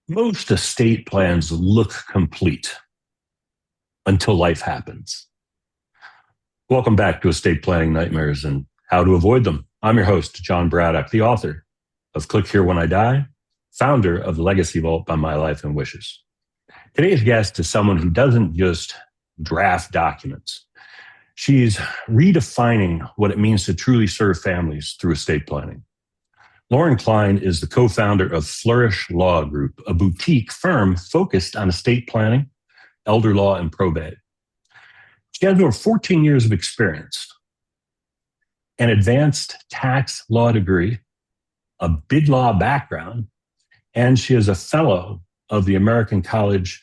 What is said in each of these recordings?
Most estate plans look complete until life happens. Welcome back to Estate Planning Nightmares and How to Avoid Them. I'm your host, Jon Braddock, the author of Click Here When I Die, founder of the Legacy Vault by My Life and Wishes. Today's guest is someone who doesn't just draft documents. She's redefining what it means to truly serve families through estate planning. Lauren Klein is the co-founder of Flourish Law Group, a boutique firm focused on estate planning, elder law, and probate. She has over 14 years of experience, an advanced tax law degree, a big law background, and she is a fellow of the American College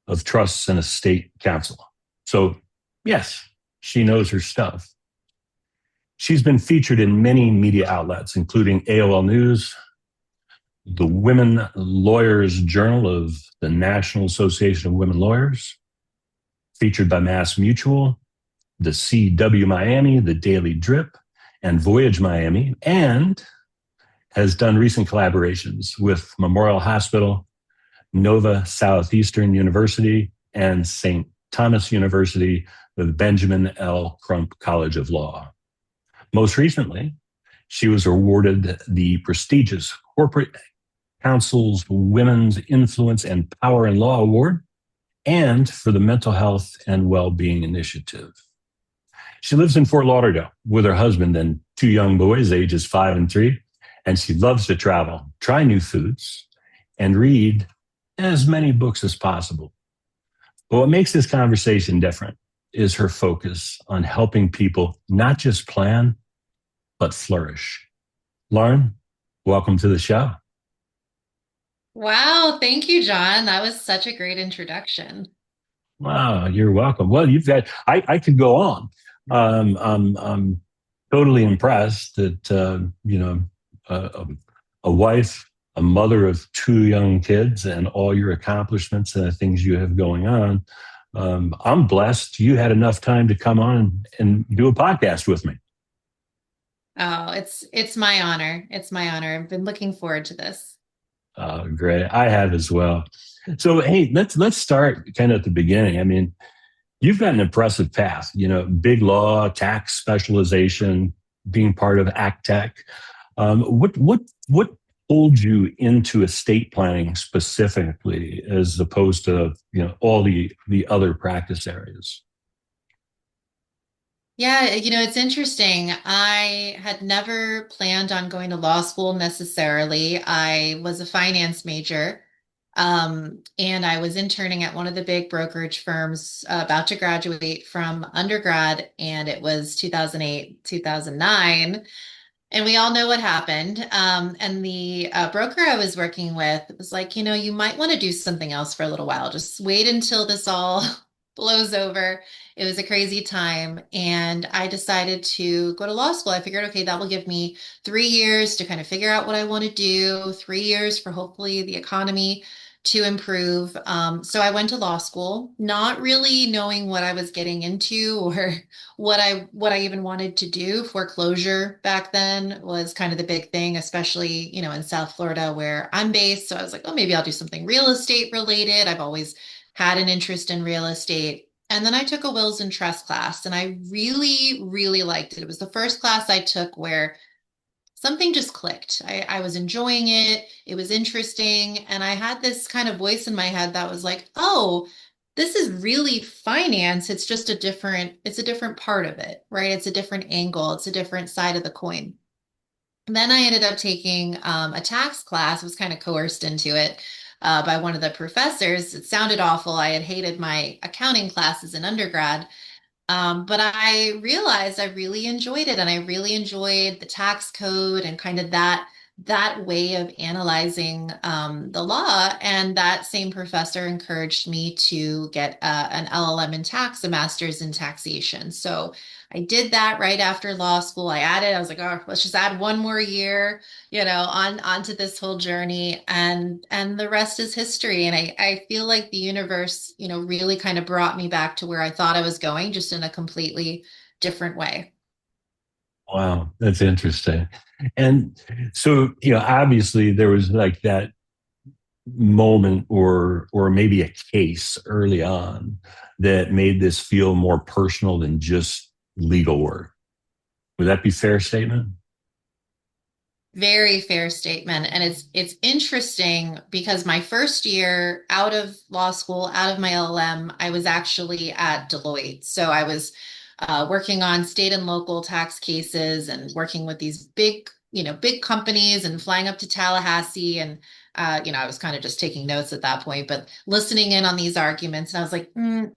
of Trusts and Estate Counsel. So, yes, she knows her stuff. She's been featured in many media outlets, including AOL News, the Women Lawyers Journal of the National Association of Women Lawyers, featured by Mass Mutual, the CW Miami, the Daily Drip, and Voyage Miami, and has done recent collaborations with Memorial Hospital, Nova Southeastern University, and St. Thomas University with Benjamin L. Crump College of Law. Most recently, she was awarded the prestigious Corporate Council's Women's Influence and Power in Law Award and for the Mental Health and Well-Being Initiative. She lives in Fort Lauderdale with her husband and two young boys, ages 5 and 3, and she loves to travel, try new foods, and read as many books as possible. But what makes this conversation different is her focus on helping people not just plan, but flourish. Lauren, welcome to the show. Wow, thank you, Jon. That was such a great introduction. Wow, you're welcome. Well, I could go on. I'm totally impressed that, a, a wife, a mother of two young kids, and all your accomplishments and the things you have going on. I'm blessed you had enough time to come on and do a podcast with me. Oh, it's my honor. It's my honor. I've been looking forward to this. Great. I have as well. So, hey, let's start kind of at the beginning. I mean, you've got an impressive path, big law, tax specialization, being part of ACTEC. What pulled you into estate planning specifically, as opposed to all the other practice areas? Yeah, it's interesting. I had never planned on going to law school necessarily. I was a finance major, and I was interning at one of the big brokerage firms, about to graduate from undergrad, and it was 2008, 2009. And we all know what happened. And the broker I was working with was like, you might want to do something else for a little while. Just wait until this all blows over. It was a crazy time. And I decided to go to law school. I figured, okay, that will give me 3 years to kind of figure out what I want to do, 3 years for hopefully the economy to improve. So I went to law school, not really knowing what I was getting into or what I even wanted to do. Foreclosure back then was kind of the big thing, especially, in South Florida where I'm based. So I was like, oh, maybe I'll do something real estate related. I've always had an interest in real estate. And then I took a wills and trust class and I really, really liked it. It was the first class I took where something just clicked. I was enjoying it. It was interesting. And I had this kind of voice in my head that was like, oh, this is really finance. It's a different part of it, right? It's a different angle. It's a different side of the coin. And then I ended up taking a tax class. I was kind of coerced into it by one of the professors. It sounded awful. I had hated my accounting classes in undergrad. But I realized I really enjoyed it and I really enjoyed the tax code and kind of that way of analyzing the law. And that same professor encouraged me to get an LLM in tax, a master's in taxation. So I did that right after law school. I was like, oh, let's just add one more year, onto this whole journey, and the rest is history. And I feel like the universe, really kind of brought me back to where I thought I was going, just in a completely different way. Wow, that's interesting. And so, obviously there was like that moment or maybe a case early on that made this feel more personal than just legal work? Would that be a fair statement? Very fair statement. And it's interesting because my first year out of law school, out of my LLM, I was actually at Deloitte. So I was working on state and local tax cases and working with these big, big companies and flying up to Tallahassee. And I was kind of just taking notes at that point, but listening in on these arguments. And I was like,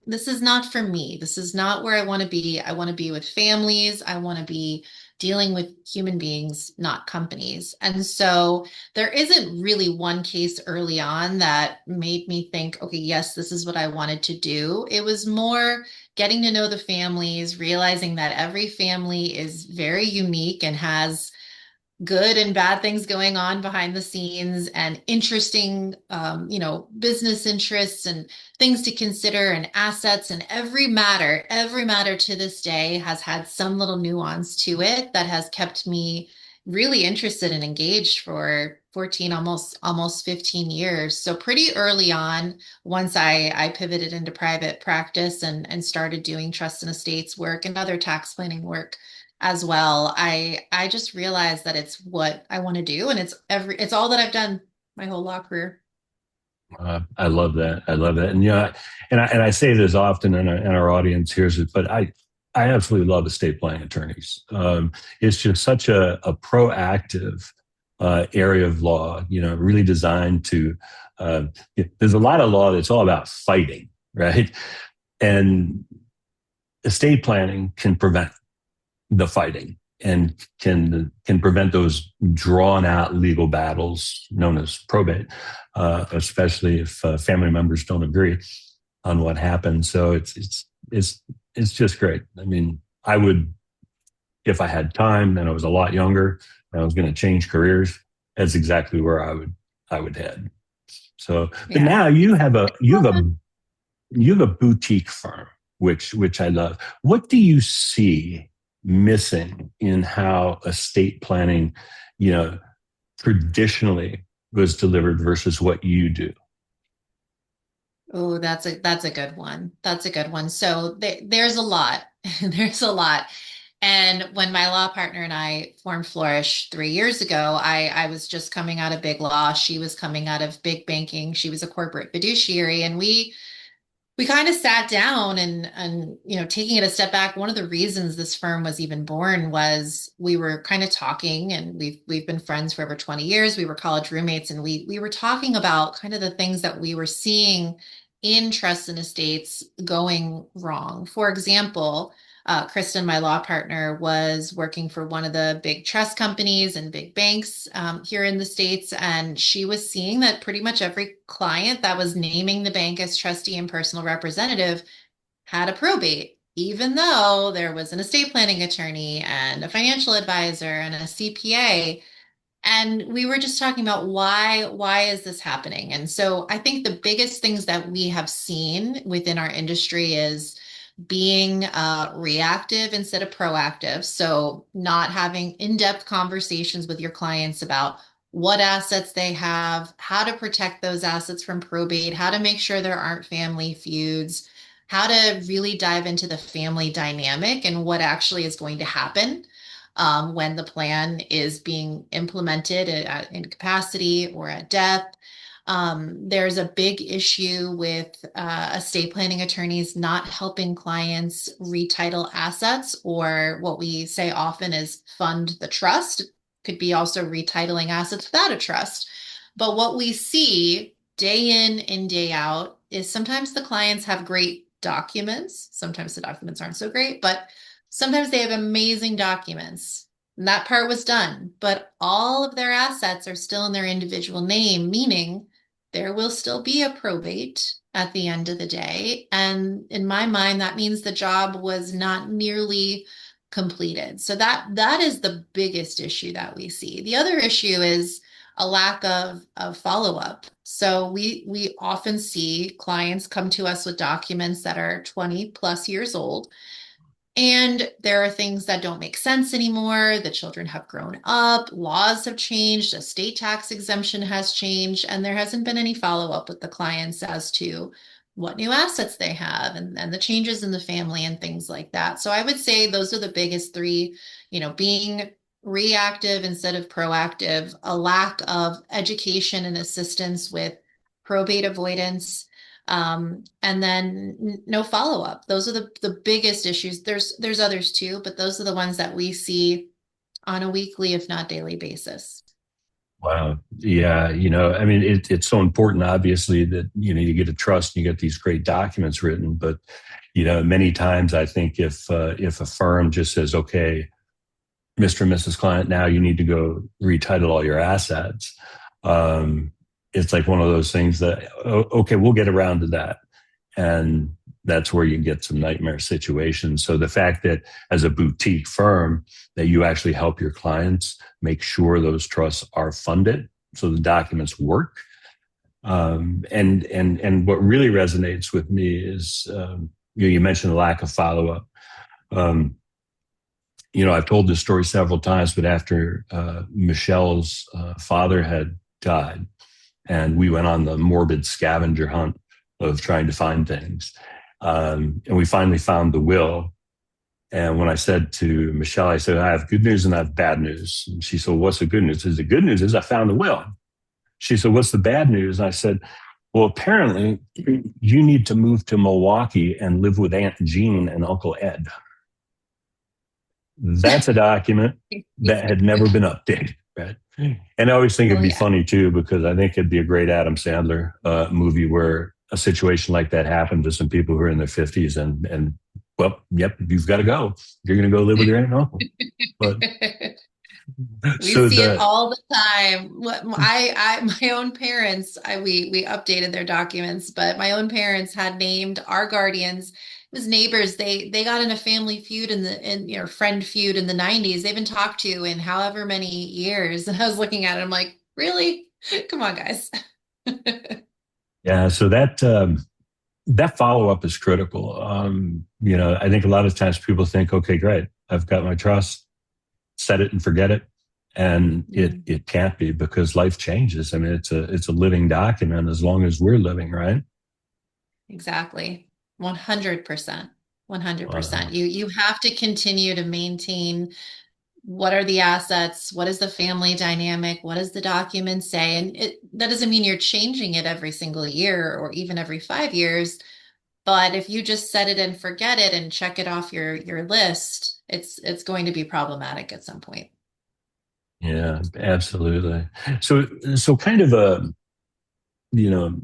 this is not for me. This is not where I want to be. I want to be with families. I want to be dealing with human beings, not companies. And so there isn't really one case early on that made me think, okay, yes, this is what I wanted to do. It was more getting to know the families, realizing that every family is very unique and has good and bad things going on behind the scenes and interesting business interests and things to consider and assets, and every matter to this day has had some little nuance to it that has kept me really interested and engaged for 14, almost 15 years. So pretty early on, once I pivoted into private practice and started doing trust and estates work and other tax planning work as well. I just realized that it's what I want to do, and it's all that I've done my whole law career. I love that. I love that. And and I say this often, and our audience hears it, but I absolutely love estate planning attorneys. It's just such a proactive area of law. Really designed to. There's a lot of law that's all about fighting, right? And estate planning can prevent the fighting and can prevent those drawn out legal battles known as probate, especially if family members don't agree on what happened. So it's just great. I mean, I would, if I had time and I was a lot younger and I was going to change careers, that's exactly where I would head. So, but Yeah. now you have a boutique firm, which I love. What do you see missing in how estate planning, you know, traditionally was delivered versus what you do? Oh, that's a good one. That's a good one. So there's a lot. There's a lot. And when my law partner and I formed Flourish 3 years ago, I was just coming out of big law. She was coming out of big banking. She was a corporate fiduciary, and we kind of sat down and taking it a step back. One of the reasons this firm was even born was we were kind of talking, and we've been friends for over 20 years. We were college roommates, and we were talking about kind of the things that we were seeing in trusts and estates going wrong. For example, Kristen, my law partner, was working for one of the big trust companies and big banks here in the States. And she was seeing that pretty much every client that was naming the bank as trustee and personal representative had a probate, even though there was an estate planning attorney and a financial advisor and a CPA. And we were just talking about why is this happening? And so I think the biggest things that we have seen within our industry is being reactive instead of proactive. So not having in-depth conversations with your clients about what assets they have, how to protect those assets from probate, how to make sure there aren't family feuds, how to really dive into the family dynamic and what actually is going to happen when the plan is being implemented at incapacity or at death. There's a big issue with estate planning attorneys not helping clients retitle assets, or what we say often is fund the trust. Could be also retitling assets without a trust. But what we see day in and day out is sometimes the clients have great documents. Sometimes the documents aren't so great, but sometimes they have amazing documents. And that part was done, but all of their assets are still in their individual name, meaning there will still be a probate at the end of the day. And in my mind, that means the job was not nearly completed. So that is the biggest issue that we see. The other issue is a lack of follow-up. So we often see clients come to us with documents that are 20 plus years old, And there are things that don't make sense anymore. The children have grown up, laws have changed, estate tax exemption has changed, and there hasn't been any follow-up with the clients as to what new assets they have and the changes in the family and things like that. So I would say those are the biggest three, being reactive instead of proactive, a lack of education and assistance with probate avoidance, and then no follow-up. Those are the biggest issues. There's others too, but those are the ones that we see on a weekly, if not daily basis. Wow. Yeah. I mean, it's so important, obviously, that, you get a trust and you get these great documents written. But, many times I think if a firm just says, okay, Mr. and Mrs. Client, now you need to go retitle all your assets. It's like one of those things that, okay, we'll get around to that. And that's where you get some nightmare situations. So the fact that as a boutique firm, that you actually help your clients make sure those trusts are funded so the documents work. And what really resonates with me is, you mentioned the lack of follow-up. I've told this story several times, but after Michelle's father had died, and we went on the morbid scavenger hunt of trying to find things. And we finally found the will. And when I said to Michelle, I said, I have good news and I have bad news. And she said, well, what's the good news? I said, the good news is I found the will. She said, what's the bad news? And I said, well, apparently you need to move to Milwaukee and live with Aunt Jean and Uncle Ed. That's a document that had never been updated, right? And I always think it'd be funny too, because I think it'd be a great Adam Sandler movie where a situation like that happened to some people who are in their 50s and well, yep, you've got to go. You're going to go live with your aunt and uncle. But we see it all the time. My own parents, we updated their documents, but my own parents had named our guardians. It was neighbors. They got in a family feud friend feud in the 90s. They've been talked to in however many years. And I was looking at it, I'm like, really? Come on, guys. Yeah. So that follow up is critical. I think a lot of times people think, okay, great, I've got my trust, set it and forget it. And it can't be, because life changes. I mean, it's a living document as long as we're living, right? Exactly. 100%. 100%. You have to continue to maintain what are the assets, what is the family dynamic, what does the document say? And that doesn't mean you're changing it every single year or even every 5 years. But if you just set it and forget it and check it off your list, it's going to be problematic at some point. Yeah, absolutely. So kind of you know,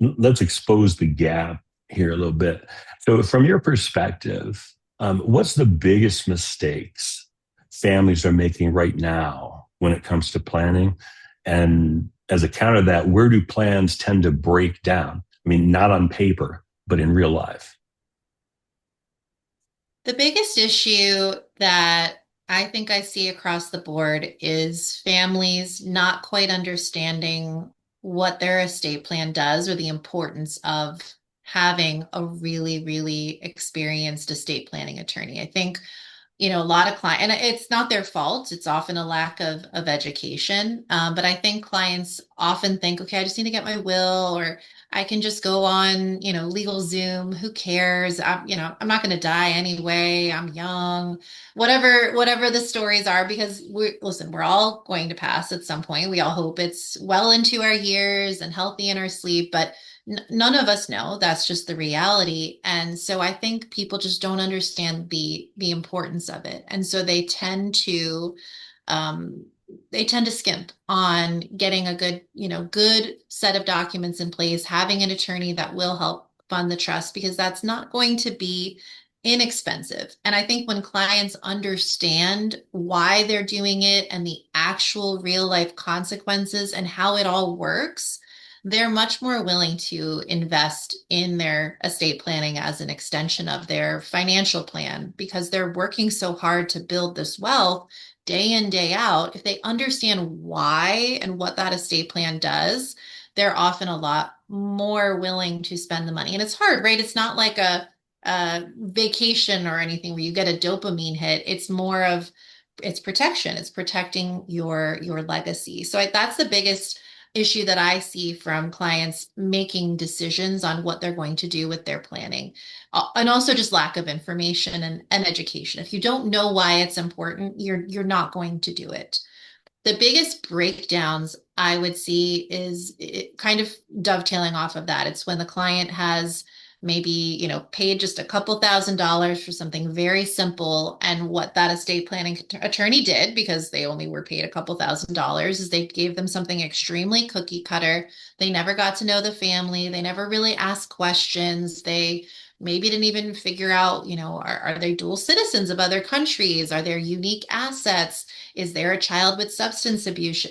let's expose the gap here a little bit. So from your perspective, what's the biggest mistakes families are making right now when it comes to planning? And as a counter to that, where do plans tend to break down? I mean, not on paper, but in real life. The biggest issue that I think I see across the board is families not quite understanding what their estate plan does or the importance of having a really, really experienced estate planning attorney. I think a lot of clients, and it's not their fault. It's often a lack of education. But I think clients often think, okay, I just need to get my will, or I can just go on, legal Zoom. Who cares? I'm not going to die anyway. I'm young, whatever the stories are, because we're all going to pass at some point. We all hope it's well into our years and healthy in our sleep, but none of us know. That's just the reality. And so I think people just don't understand the importance of it. And so um, they tend to skimp on getting a good set of documents in place, having an attorney that will help fund the trust, because that's not going to be inexpensive. And I think when clients understand why they're doing it and the actual real life consequences and how it all works, they're much more willing to invest in their estate planning as an extension of their financial plan, because they're working so hard to build this wealth day in, day out. If they understand why and what that estate plan does, they're often a lot more willing to spend the money. And it's hard, right? It's not like vacation or anything where you get a dopamine hit. It's more of it's protection. It's protecting your legacy. So that's the biggest issue that I see from clients making decisions on what they're going to do with their planning. And also just lack of information and education. If you don't know why it's important, you're not going to do it. The biggest breakdowns I would see is kind of dovetailing off of that. It's when the client has maybe, paid just a couple $1,000s for something very simple. And what that estate planning attorney did, because they only were paid a couple $1,000s, is they gave them something extremely cookie cutter. They never got to know the family. They never really asked questions. They maybe didn't even figure out, are they dual citizens of other countries? Are there unique assets? Is there a child with substance abuse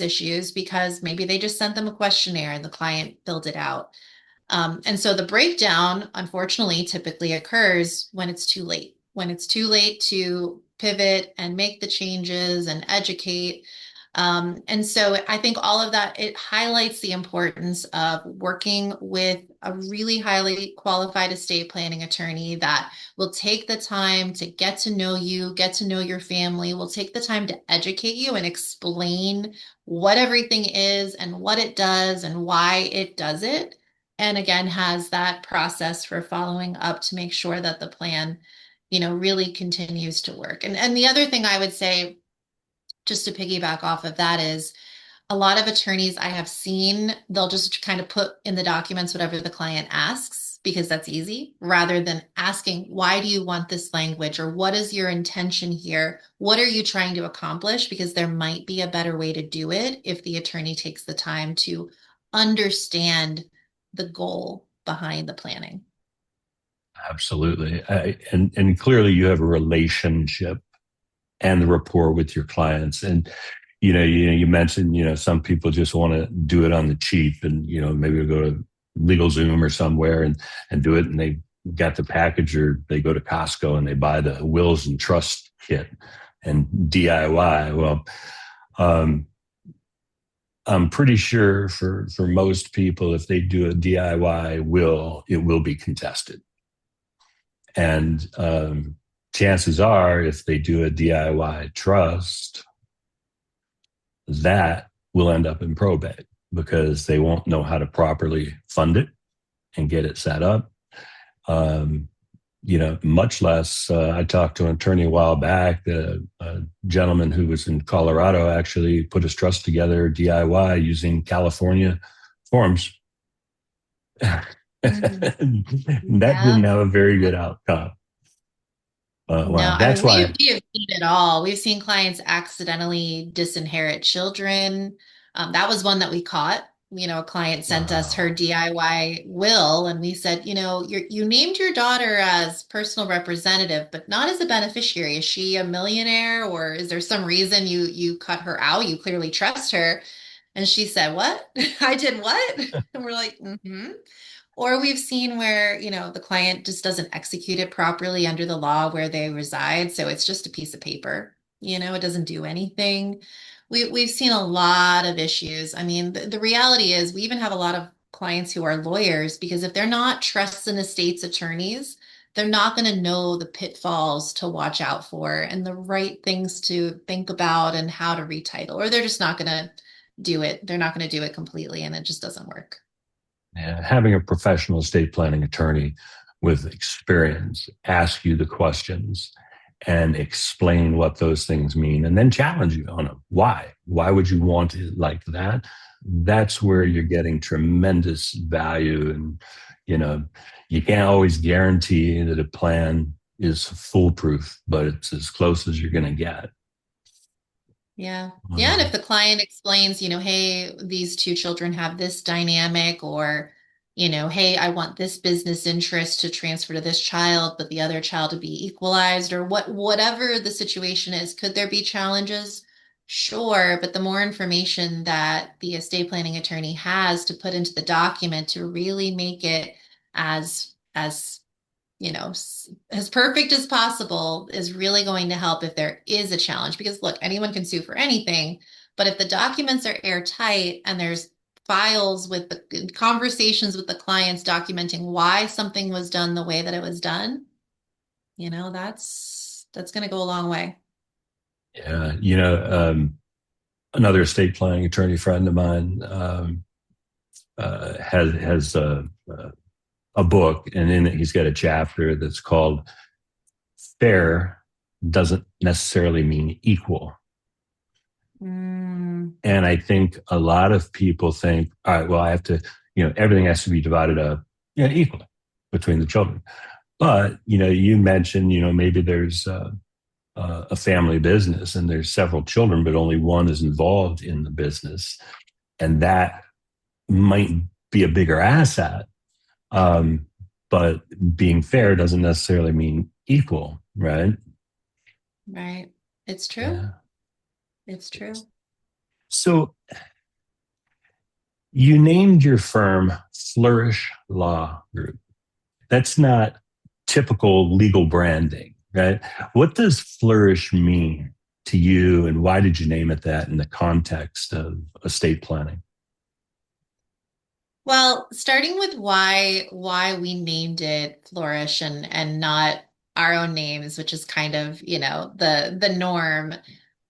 issues? Because maybe they just sent them a questionnaire and the client filled it out. And so the breakdown, unfortunately, typically occurs when it's too late, when it's too late to pivot and make the changes and educate. And so I think all of that, it highlights the importance of working with a really highly qualified estate planning attorney that will take the time to get to know you, get to know your family, will take the time to educate you and explain what everything is and what it does and why it does it. And again, has that process for following up to make sure that the plan, really continues to work. And the other thing I would say, just to piggyback off of that, is a lot of attorneys I have seen, they'll just kind of put in the documents whatever the client asks because that's easy, rather than asking, why do you want this language? Or what is your intention here? What are you trying to accomplish? Because there might be a better way to do it if the attorney takes the time to understand the goal behind the planning. Absolutely. And clearly you have a relationship and the rapport with your clients. And, you mentioned, some people just want to do it on the cheap and, maybe go to LegalZoom or somewhere and do it. And they got the package, or they go to Costco and they buy the wills and trust kit and DIY. Well, I'm pretty sure for most people, if they do a DIY will, it will be contested. And chances are, if they do a DIY trust, that will end up in probate because they won't know how to properly fund it and get it set up. Much less, I talked to an attorney a while back, a gentleman who was in Colorado actually put his trust together DIY using California forms. That Yeah. didn't have a very good outcome. No, Well, I mean, that's why. we have seen it all. We've seen clients accidentally disinherit children. That was one that we caught. A client sent us her Wow. DIY will, and we said, you named your daughter as personal representative, but not as a beneficiary. Is she a millionaire, or is there some reason you cut her out? You clearly trust her. And she said, "What? I did what?" And we're like, "Mm-hmm." Or we've seen where, the client just doesn't execute it properly under the law where they reside. So it's just a piece of paper. It doesn't do anything. We've seen a lot of issues. I mean, the reality is we even have a lot of clients who are lawyers because if they're not trust and estates attorneys, they're not going to know the pitfalls to watch out for and the right things to think about and how to retitle, or they're just not going to do it. They're not going to do it completely and it just doesn't work. And having a professional estate planning attorney with experience ask you the questions and explain what those things mean and then challenge you on them. Why? Why would you want it like that? That's where you're getting tremendous value. And, you can't always guarantee that a plan is foolproof, but it's as close as you're going to get. Yeah. Yeah. And if Um, the client explains, hey, these two children have this dynamic, or, hey, I want this business interest to transfer to this child, but the other child to be equalized, or whatever the situation is, could there be challenges? Sure. But the more information that the estate planning attorney has to put into the document to really make it as as perfect as possible is really going to help if there is a challenge. Because look, anyone can sue for anything, but if the documents are airtight and there's files with the conversations with the clients documenting why something was done the way that it was done, that's going to go a long way. Yeah, another estate planning attorney friend of mine has a book, and in it he's got a chapter that's called "Fair Doesn't Necessarily Mean Equal." Mm, And I think a lot of people think, all right, well, I have to, everything has to be divided up, equally between the children. But, you mentioned, maybe there's a family business and there's several children, but only one is involved in the business. And that might be a bigger asset. Um, but being fair doesn't necessarily mean equal, right? right. It's true. Yeah. It's true. So you named your firm Flourish Law Group. That's not typical legal branding, right? What does flourish mean to you, and why did you name it that in the context of estate planning? Well, starting with why we named it Flourish and not our own names, which is kind of, the norm.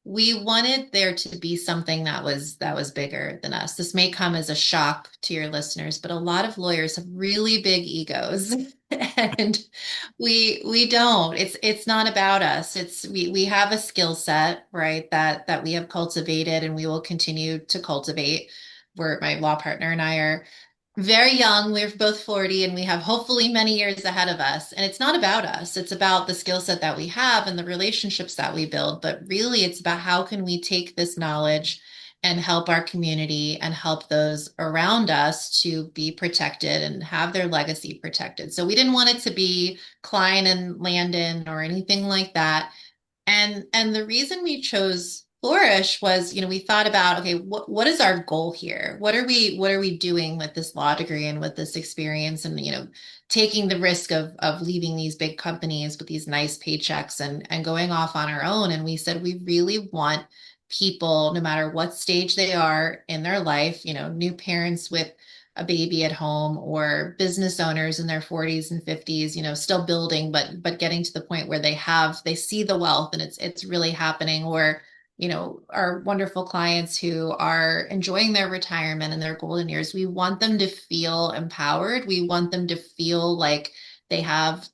We wanted there to be something that was bigger than us. This may come as a shock to your listeners, but a lot of lawyers have really big egos. And we don't. It's not about us. We have a skill set, right, that we have cultivated and we will continue to cultivate. Where my law partner and I are very young. We're both 40 and we have hopefully many years ahead of us. And it's not about us. It's about the skill set that we have and the relationships that we build. But really, it's about how can we take this knowledge and help our community and help those around us to be protected and have their legacy protected. So we didn't want it to be Klein and Landon or anything like that. And the reason we chose Flourish was, we thought about, okay, what is our goal here? What are we doing with this law degree and with this experience and, taking the risk of leaving these big companies with these nice paychecks and going off on our own. And we said we really want people, no matter what stage they are in their life, new parents with a baby at home or business owners in their 40s and 50s, still building, but getting to the point where they see the wealth and it's really happening, or our wonderful clients who are enjoying their retirement and their golden years. We want them to feel empowered. We want them to feel like they have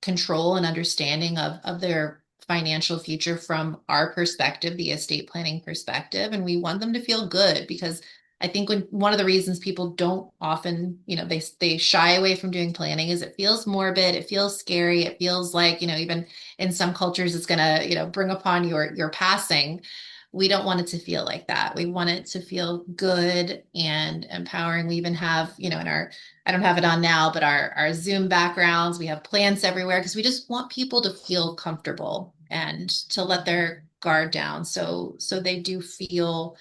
control and understanding of their financial future from our perspective, the estate planning perspective. And we want them to feel good because I think one of the reasons people don't often, they shy away from doing planning is it feels morbid, it feels scary, it feels like, even in some cultures it's gonna, bring upon your passing. We don't want it to feel like that. We want it to feel good and empowering. We even have, in our, I don't have it on now, but our Zoom backgrounds, we have plants everywhere because we just want people to feel comfortable and to let their guard down. So they do feel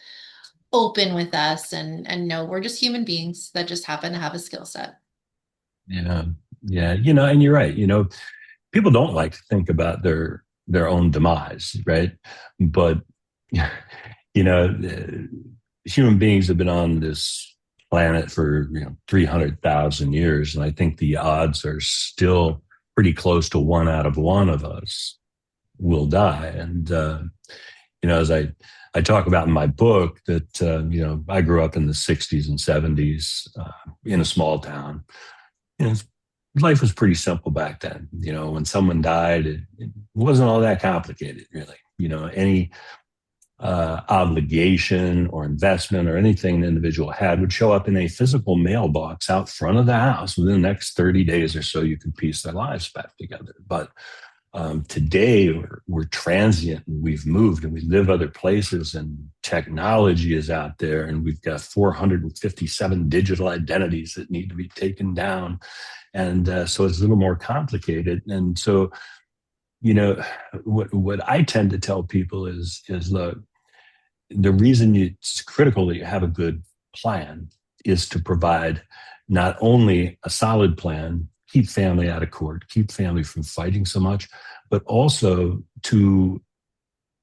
open with us and know we're just human beings that just happen to have a skill set. Yeah, yeah, and you're right. People don't like to think about their own demise, right? But human beings have been on this planet for 300,000 years, and I think the odds are still pretty close to one out of one of us will die. And as I talk about in my book that I grew up in the 60s and 70s in a small town. Life was pretty simple back then. When someone died, it wasn't all that complicated, really. Any obligation or investment or anything an individual had would show up in a physical mailbox out front of the house within the next 30 days or so. You could piece their lives back together. But today we're transient and we've moved and we live other places and technology is out there and we've got 457 digital identities that need to be taken down. And so it's a little more complicated. And so, what I tend to tell people is look, the reason it's critical that you have a good plan is to provide not only a solid plan, keep family out of court, keep family from fighting so much, but also to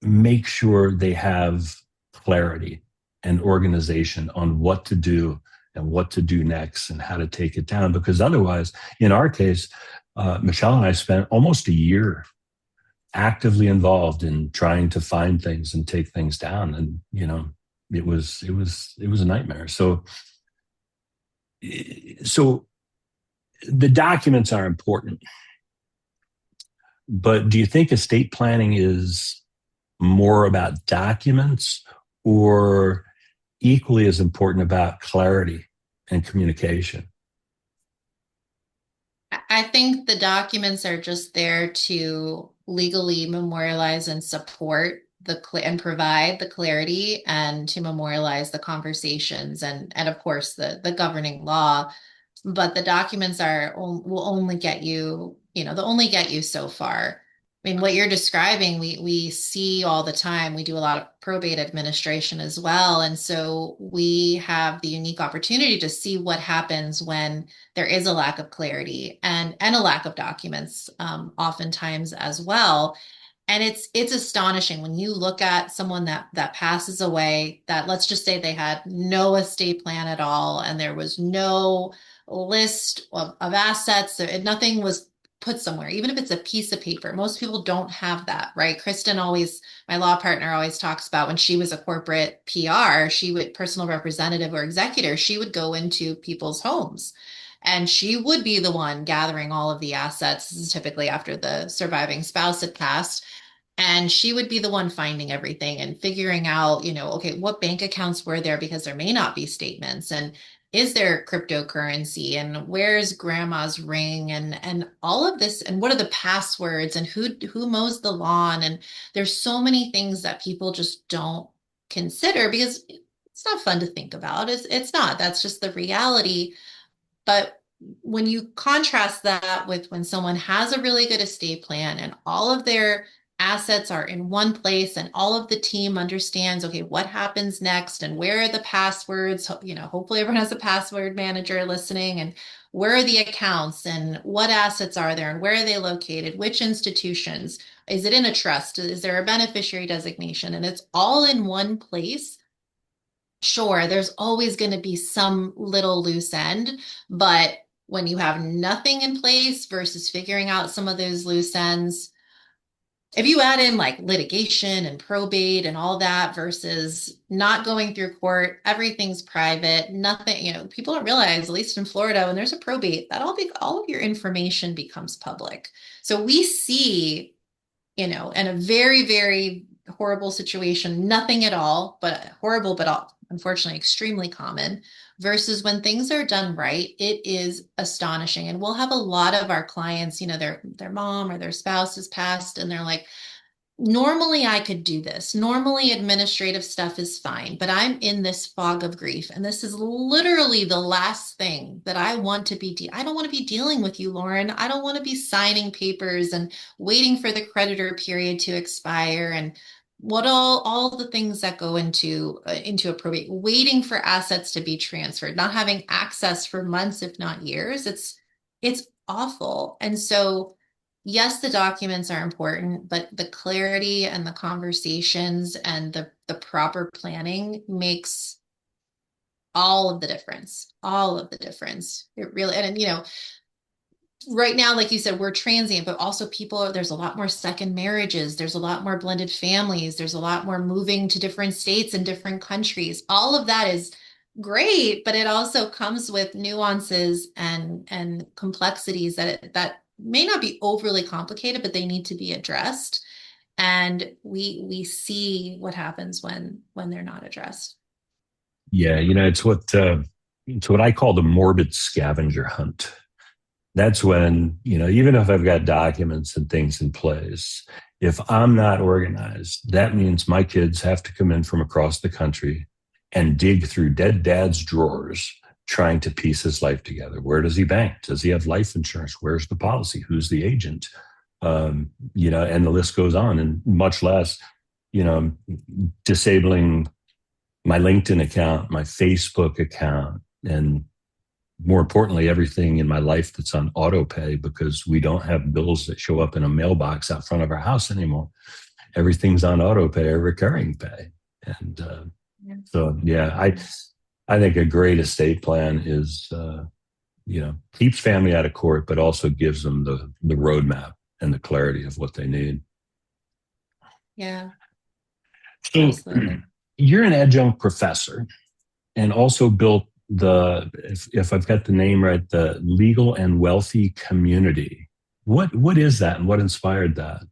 make sure they have clarity. and organization on what to do and what to do next and how to take it down. Because otherwise, in our case, Michelle and I spent almost a year actively involved in trying to find things and take things down. And, it was a nightmare. So the documents are important, but do you think estate planning is more about documents or equally as important about clarity and communication? I think the documents are just there to legally memorialize and support and provide the clarity and to memorialize the conversations and of course the governing law. But the documents will only get you, they'll only get you so far. I mean, what you're describing, we see all the time. We do a lot of probate administration as well. And so we have the unique opportunity to see what happens when there is a lack of clarity and a lack of documents, oftentimes as well. And it's astonishing when you look at someone that passes away, that let's just say they had no estate plan at all, and there was no list of assets, nothing was put somewhere, even if it's a piece of paper. Most people don't have that, right? Kristen always, my law partner always talks about when she was a corporate PR, she would personal representative or executor, she would go into people's homes and she would be the one gathering all of the assets. This is typically after the surviving spouse had passed. And she would be the one finding everything and figuring out, okay, what bank accounts were there because there may not be statements. And is there cryptocurrency and where's grandma's ring and all of this and what are the passwords and who mows the lawn? And there's so many things that people just don't consider because it's not fun to think about. It's not. That's just the reality. But when you contrast that with when someone has a really good estate plan and all of their assets are in one place and all of the team understands, okay, what happens next and where are the passwords? Hopefully everyone has a password manager listening and where are the accounts and what assets are there and where are they located? Which institutions? Is it in a trust? Is there a beneficiary designation? And it's all in one place. Sure, there's always going to be some little loose end, but when you have nothing in place versus figuring out some of those loose ends, if you add in like litigation and probate and all that versus not going through court, everything's private, nothing, people don't realize, at least in Florida, when there's a probate, that all of your information becomes public. So we see, in a very, very horrible situation, nothing at all, but horrible, but unfortunately extremely common, versus when things are done right, it is astonishing. And we'll have a lot of our clients, their mom or their spouse has passed and they're like, normally I could do this. Normally administrative stuff is fine, but I'm in this fog of grief. And this is literally the last thing that I want to be. I don't want to be dealing with you, Lauren. I don't want to be signing papers and waiting for the creditor period to expire and what all the things that go into a probate, waiting for assets to be transferred, not having access for months, if not years. It's awful. And so yes, the documents are important, but the clarity and the conversations and the proper planning makes all of the difference. All of the difference. It really, and right now, like you said, we're transient, but also there's a lot more second marriages. There's a lot more blended families. There's a lot more moving to different states and different countries. All of that is great, but it also comes with nuances and complexities that may not be overly complicated, but they need to be addressed. And we see what happens when they're not addressed. Yeah, it's what I call the morbid scavenger hunt. That's when, even if I've got documents and things in place, if I'm not organized, that means my kids have to come in from across the country and dig through dead dad's drawers trying to piece his life together. Where does he bank? Does he have life insurance? Where's the policy? Who's the agent? And the list goes on. And much less, disabling my LinkedIn account, my Facebook account, and more importantly, everything in my life that's on auto pay because we don't have bills that show up in a mailbox out front of our house anymore. Everything's on auto pay or recurring pay. And Yeah. So yeah, I think a great estate plan is keeps family out of court, but also gives them the roadmap and the clarity of what they need. Yeah, So absolutely. you're an adjunct professor and also built if I've got the name right, the Legal and Wealthy Community. What is that and what inspired that?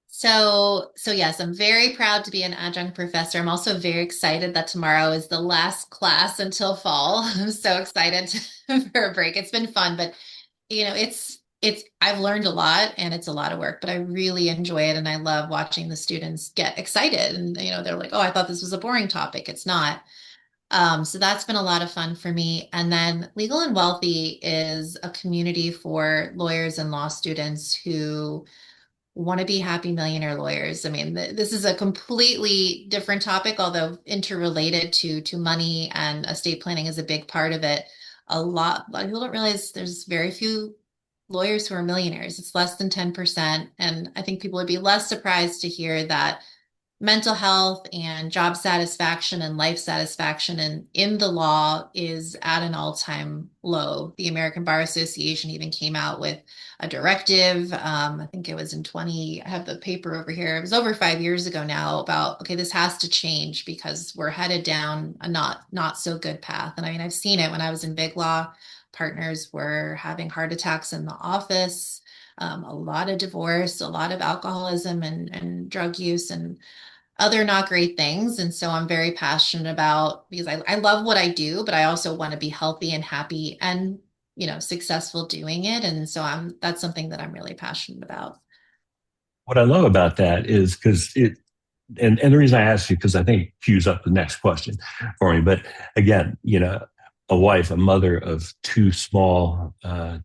So yes, I'm very proud to be an adjunct professor. I'm also very excited that tomorrow is the last class until fall. I'm so excited for a break. It's been fun, but it's I've learned a lot and it's a lot of work, but I really enjoy it and I love watching the students get excited and they're like, "Oh, I thought this was a boring topic." It's not. So that's been a lot of fun for me. And then Legal and Wealthy is a community for lawyers and law students who want to be happy millionaire lawyers. I mean, this is a completely different topic, although interrelated to money and estate planning is a big part of it. A lot of people don't realize there's very few lawyers who are millionaires. It's less than 10%. And I think people would be less surprised to hear that mental health and job satisfaction and life satisfaction and in the law is at an all-time low. The American Bar Association even came out with a directive. I think it was in 20, I have the paper over here. It was over 5 years ago now about, okay, this has to change because we're headed down a not so good path. And I mean, I've seen it when I was in big law. Partners were having heart attacks in the office. A lot of divorce, a lot of alcoholism and drug use, and other not great things. And so I'm very passionate about because I love what I do, but I also want to be healthy and happy and, successful doing it. And so that's something that I'm really passionate about. What I love about that is because and the reason I asked you, because I think it cues up the next question for me. But again, a wife, a mother of two small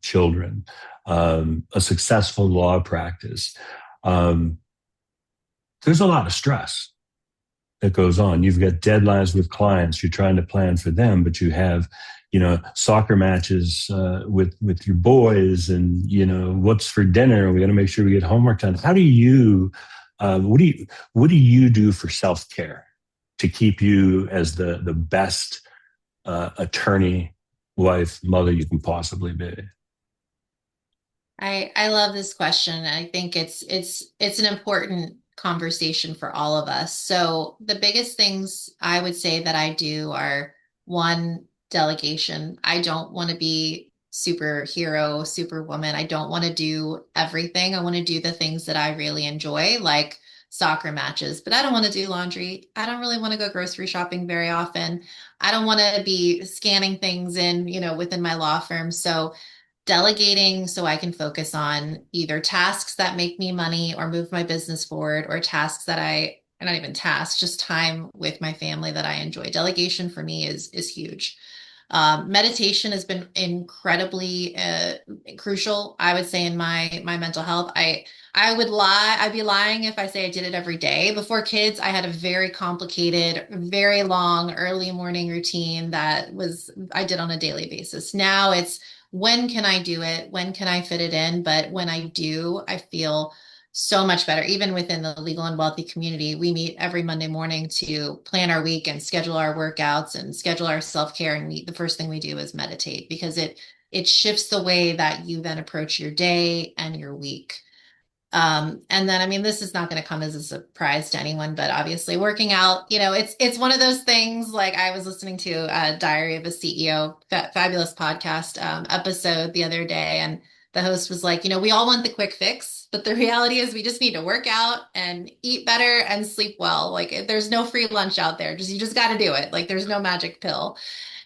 children, a successful law practice. Um, there's a lot of stress that goes on. You've got deadlines with clients. You're trying to plan for them, but you have, soccer matches with your boys, and what's for dinner. We got to make sure we get homework done. How do you? What do you do for self care to keep you as the best attorney, wife, mother you can possibly be? I love this question. I think it's an important conversation for all of us. So the biggest things I would say that I do are one, delegation. I don't want to be superhero, superwoman. I don't want to do everything. I want to do the things that I really enjoy, like soccer matches, but I don't want to do laundry. I don't really want to go grocery shopping very often. I don't want to be scanning things in, within my law firm. So delegating so I can focus on either tasks that make me money or move my business forward, or tasks that are not even tasks, just time with my family that I enjoy. Delegation for me is huge. Meditation has been incredibly crucial, I would say, in my mental health. I would lie. I'd be lying if I say I did it every day. Before kids, I had a very complicated, very long early morning routine that was I did on a daily basis. Now it's when can I do it? When can I fit it in? But when I do, I feel so much better. Even within the legal and wealthy community, we meet every Monday morning to plan our week and schedule our workouts and schedule our self-care. And the first thing we do is meditate because it shifts the way that you then approach your day and your week. And then, I mean, this is not going to come as a surprise to anyone, but obviously working out, it's one of those things. Like I was listening to a Diary of a CEO, fabulous podcast episode the other day, and the host was like, we all want the quick fix, but the reality is we just need to work out and eat better and sleep well. Like there's no free lunch out there. You just got to do it. Like there's no magic pill.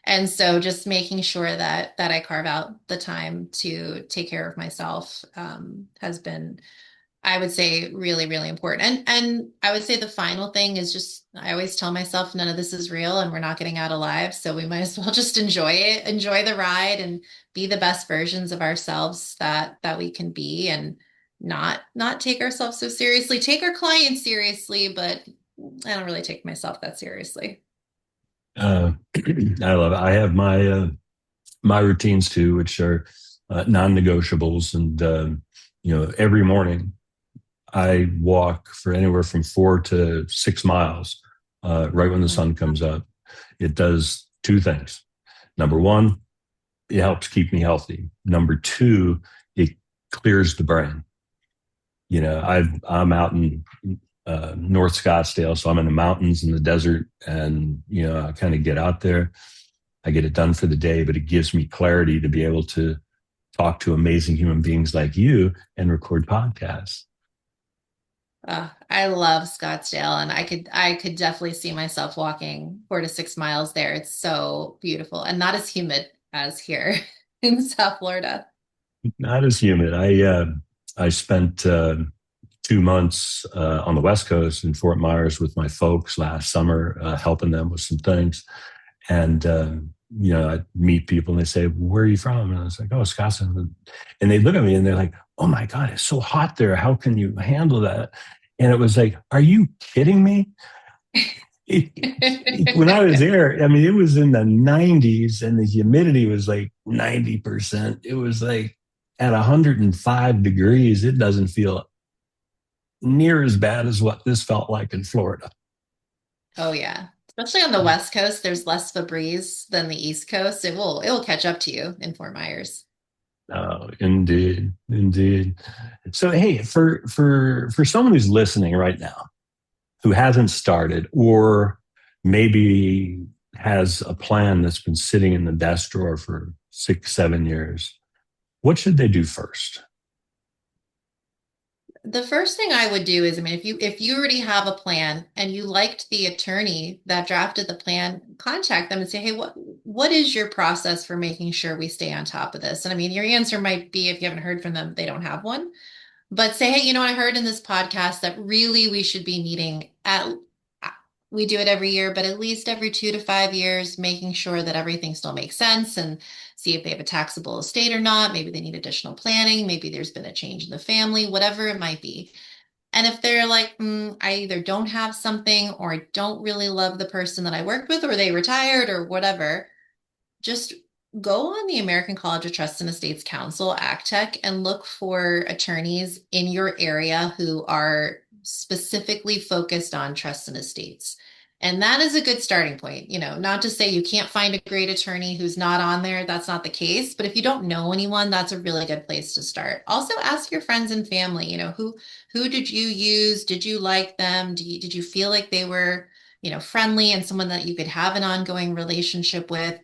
And so just making sure that I carve out the time to take care of myself has been, I would say, really, really important. And I would say the final thing is just I always tell myself none of this is real and we're not getting out alive. So we might as well just enjoy it, enjoy the ride and be the best versions of ourselves that we can be, and not take ourselves so seriously. Take our clients seriously, but I don't really take myself that seriously. Uh, I love it. I have my routines too, which are non-negotiables, and every morning I walk for anywhere from 4 to 6 miles right when the Mhm. sun comes up. It does two things. Number one, it helps keep me healthy. Number two, it clears the brain. I'm out in North Scottsdale, so I'm in the mountains in the desert, and I kind of get out there. I get it done for the day, but it gives me clarity to be able to talk to amazing human beings like you and record podcasts. I love Scottsdale, and I could definitely see myself walking 4 to 6 miles there. It's so beautiful and not as humid as here in South Florida. Not as humid. I spent 2 months on the West Coast in Fort Myers with my folks last summer, helping them with some things. And I meet people and they say, "Where are you from?" And I was like, "Oh, Wisconsin." And they look at me and they're like, "Oh my God, it's so hot there. How can you handle that?" And it was like, "Are you kidding me?" When I was there, I mean, it was in the 90s and the humidity was like 90%. It was like at 105 degrees. It doesn't feel near as bad as what this felt like in Florida. Oh yeah. Especially on the West Coast, there's less of a breeze than the East Coast. It will catch up to you in Fort Myers. Oh, indeed, indeed. So, hey, for someone who's listening right now, who hasn't started, or maybe has a plan that's been sitting in the desk drawer for 6, 7 years, what should they do first? The first thing I would do is, I mean, if you already have a plan and you liked the attorney that drafted the plan, contact them and say, "Hey, what is your process for making sure we stay on top of this?" And I mean, your answer might be, if you haven't heard from them, they don't have one. But say, "Hey, I heard in this podcast that really we should be meeting at, we do it every year, but at least every 2 to 5 years, making sure that everything still makes sense and see if they have a taxable estate or not. Maybe they need additional planning. Maybe there's been a change in the family, whatever it might be." And if they're like, I either don't have something or I don't really love the person that I worked with or they retired or whatever, just go on the American College of Trust and Estates Council, ACTEC, and look for attorneys in your area who are specifically focused on trusts and estates. And that is a good starting point. Not to say you can't find a great attorney who's not on there. That's not the case. But if you don't know anyone, that's a really good place to start. Also, ask your friends and family, who did you use? Did you like them? Did you feel like they were, friendly and someone that you could have an ongoing relationship with?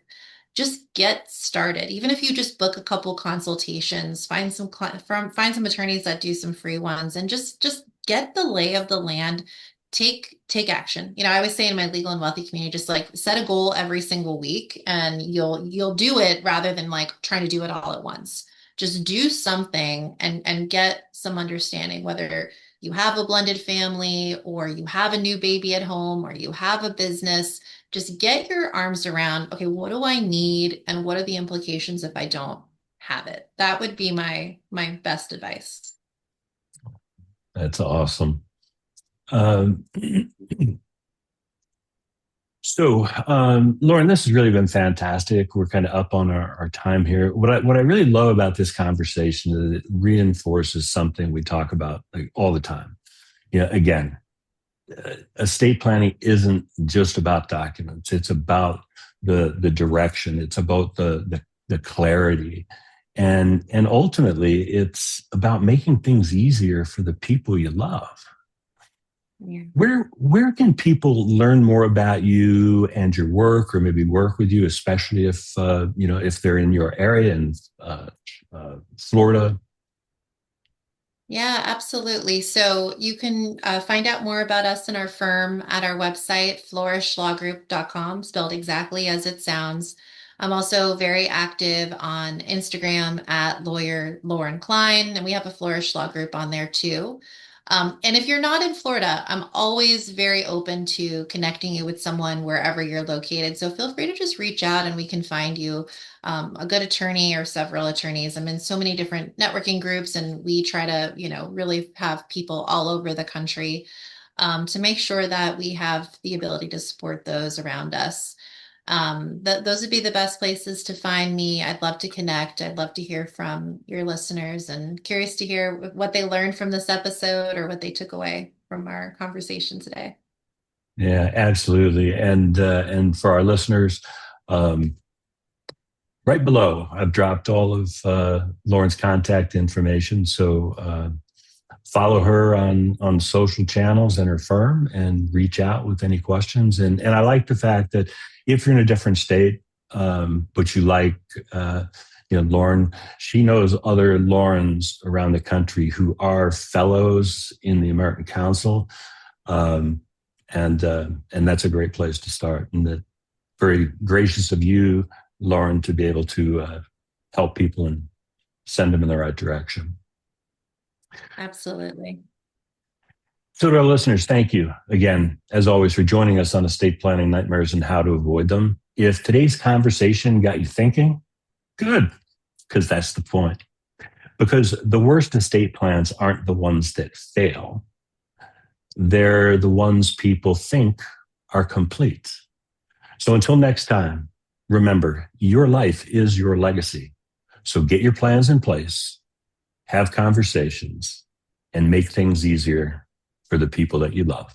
Just get started. Even if you just book a couple consultations, find some attorneys that do some free ones, and just get the lay of the land. Take action. I always say in my legal and wealthy community, just like set a goal every single week, and you'll do it rather than like trying to do it all at once. Just do something and get some understanding, whether you have a blended family or you have a new baby at home or you have a business. Just get your arms around, okay, what do I need and what are the implications if I don't have it? That would be my best advice. That's awesome. Um, Lauren, this has really been fantastic. We're kind of up on our time here. What I really love about this conversation is it reinforces something we talk about like all the time. Again, estate planning isn't just about documents. It's about the direction. It's about the clarity, and ultimately, it's about making things easier for the people you love. Yeah. Where can people learn more about you and your work, or maybe work with you, especially if they're in your area in Florida? Yeah, absolutely. So you can find out more about us and our firm at our website, flourishlawgroup.com, spelled exactly as it sounds. I'm also very active on Instagram at lawyer Lauren Klein, and we have a Flourish Law Group on there too. And if you're not in Florida, I'm always very open to connecting you with someone wherever you're located. So feel free to just reach out and we can find you a good attorney or several attorneys. I'm in so many different networking groups, and we try to, really have people all over the country to make sure that we have the ability to support those around us. Those would be the best places to find me. I'd love to connect. I'd love to hear from your listeners and curious to hear what they learned from this episode or what they took away from our conversation today. Yeah, absolutely. And for our listeners, um, right below, I've dropped all of Lauren's contact information. So follow her on social channels and her firm, and reach out with any questions. And I like the fact that if you're in a different state, but you like, Lauren, she knows other Laurens around the country who are fellows in the American Council, um, and that's a great place to start. And that very gracious of you, Lauren, to be able to help people and send them in the right direction. Absolutely. So, to our listeners, thank you again, as always, for joining us on estate planning nightmares and how to avoid them. If today's conversation got you thinking, good, because that's the point. Because the worst estate plans aren't the ones that fail, they're the ones people think are complete. So, until next time, remember your life is your legacy. So, get your plans in place, have conversations, and make things easier for the people that you love.